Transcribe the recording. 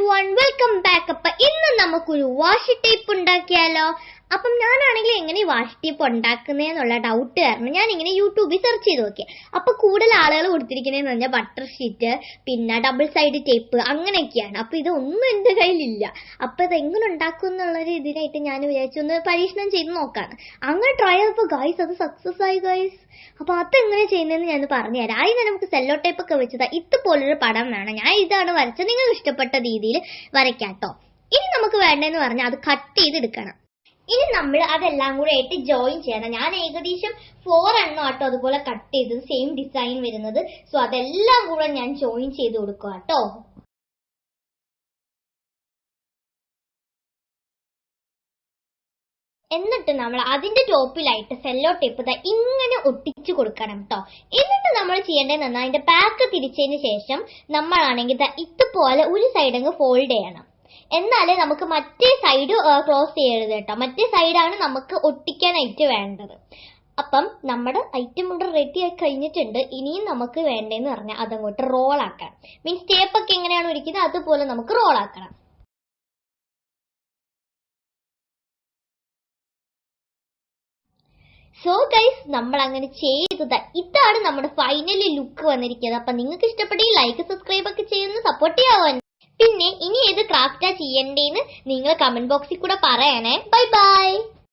everyone, welcome back. അപ്പോൾ ഇന്ന് നമുക്കൊരു വാഷി ടേപ്പ് ഉണ്ടാക്കിയാലോ. അപ്പം ഞാനാണെങ്കിൽ എങ്ങനെ വാഷി ടേപ്പ് ഉണ്ടാക്കുന്നതെന്നുള്ള ഡൗട്ട് കാരണം ഞാൻ ഇങ്ങനെ യൂട്യൂബിൽ സെർച്ച് ചെയ്ത് നോക്കി. അപ്പോൾ കൂടുതൽ ആളുകൾ കൊടുത്തിരിക്കുന്നതെന്ന് പറഞ്ഞാൽ ബട്ടർ ഷീറ്റ്, പിന്നെ ഡബിൾ സൈഡ് ടേപ്പ് അങ്ങനെയൊക്കെയാണ്. അപ്പോൾ ഇതൊന്നും എൻ്റെ കയ്യിലില്ല. അപ്പോൾ ഇതെങ്ങനെ ഉണ്ടാക്കും എന്നുള്ളൊരു ഇതിനായിട്ട് ഞാൻ വിചാരിച്ചു ഒന്ന് പരീക്ഷണം ചെയ്ത് നോക്കാണ്. അങ്ങനെ ട്രൈ ചെയ്തപ്പോൾ ഗൈസ് അത് സക്സസ് ആയി ഗൈസ്. അപ്പോൾ അതെങ്ങനെ ചെയ്യുന്നതെന്ന് ഞാൻ പറഞ്ഞുതരാം. ആദ്യം നമുക്ക് സെല്ലോ ടേപ്പ് ഒക്കെ വെച്ചത് ഇതുപോലൊരു പടം വേണം. ഞാൻ ഇതാണ് വരച്ചത്, നിങ്ങൾക്ക് ഇഷ്ടപ്പെട്ട രീതിയിൽ വരയ്ക്കാട്ടോ. ഇനി നമുക്ക് വേണ്ടതെന്ന് പറഞ്ഞാൽ അത് കട്ട് ചെയ്തെടുക്കണം. ഇനി നമ്മൾ അതെല്ലാം കൂടെ ആയിട്ട് ജോയിൻ ചെയ്യണം. ഞാൻ ഏകദേശം 4 എണ്ണം ആട്ടോ അതുപോലെ കട്ട് ചെയ്തത്, സെയിം ഡിസൈൻ വരുന്നത്. സോ അതെല്ലാം കൂടെ ഞാൻ ജോയിൻ ചെയ്ത് കൊടുക്കുക കേട്ടോ. എന്നിട്ട് നമ്മൾ അതിന്റെ ടോപ്പിലായിട്ട് സെല്ലോ ടേപ്പ് ഇങ്ങനെ ഒട്ടിച്ചു കൊടുക്കണം കേട്ടോ. എന്നിട്ട് നമ്മൾ ചെയ്യേണ്ടതെന്ന് അതിന്റെ ബാക്ക് തിരിച്ചതിന് ശേഷം നമ്മളാണെങ്കിൽ ഇതുപോലെ ഒരു സൈഡ് അങ്ങ് ഫോൾഡ് ചെയ്യണം. എന്നാലേ നമുക്ക് മറ്റേ സൈഡ് ക്ലോസ് ചെയ്യരുത് കേട്ടോ. മറ്റേ സൈഡാണ് നമുക്ക് ഒട്ടിക്കാനായിട്ട് വേണ്ടത്. അപ്പം നമ്മുടെ ഐറ്റം ഇവിടെ റെഡി ആയി കഴിഞ്ഞിട്ടുണ്ട്. ഇനിയും നമുക്ക് വേണ്ടതെന്ന് പറഞ്ഞാൽ അതങ്ങോട്ട് റോൾ ആക്കണം. മീൻസ് ടേപ്പൊക്കെ എങ്ങനെയാണ് ഒരിക്കുന്നത് അതുപോലെ നമുക്ക് റോൾ ആക്കണം. സോ ഗൈസ്, നമ്മൾ അങ്ങനെ ചെയ്തത് ഇതാണ് നമ്മുടെ ഫൈനലി ലുക്ക് വന്നിരിക്കുന്നത്. അപ്പൊ നിങ്ങൾക്ക് ഇഷ്ടപ്പെട്ടെങ്കിൽ ലൈക്ക് സബ്സ്ക്രൈബ് ഒക്കെ ചെയ്യുന്ന സപ്പോർട്ട് ചെയ്യാൻ. പിന്നെ ഇനി ഏത് ക്രാഫ്റ്റാ ചെയ്യണ്ടേന്ന് നിങ്ങൾ കമന്റ് ബോക്സിൽ കൂടെ പറയണേ. Bye bye.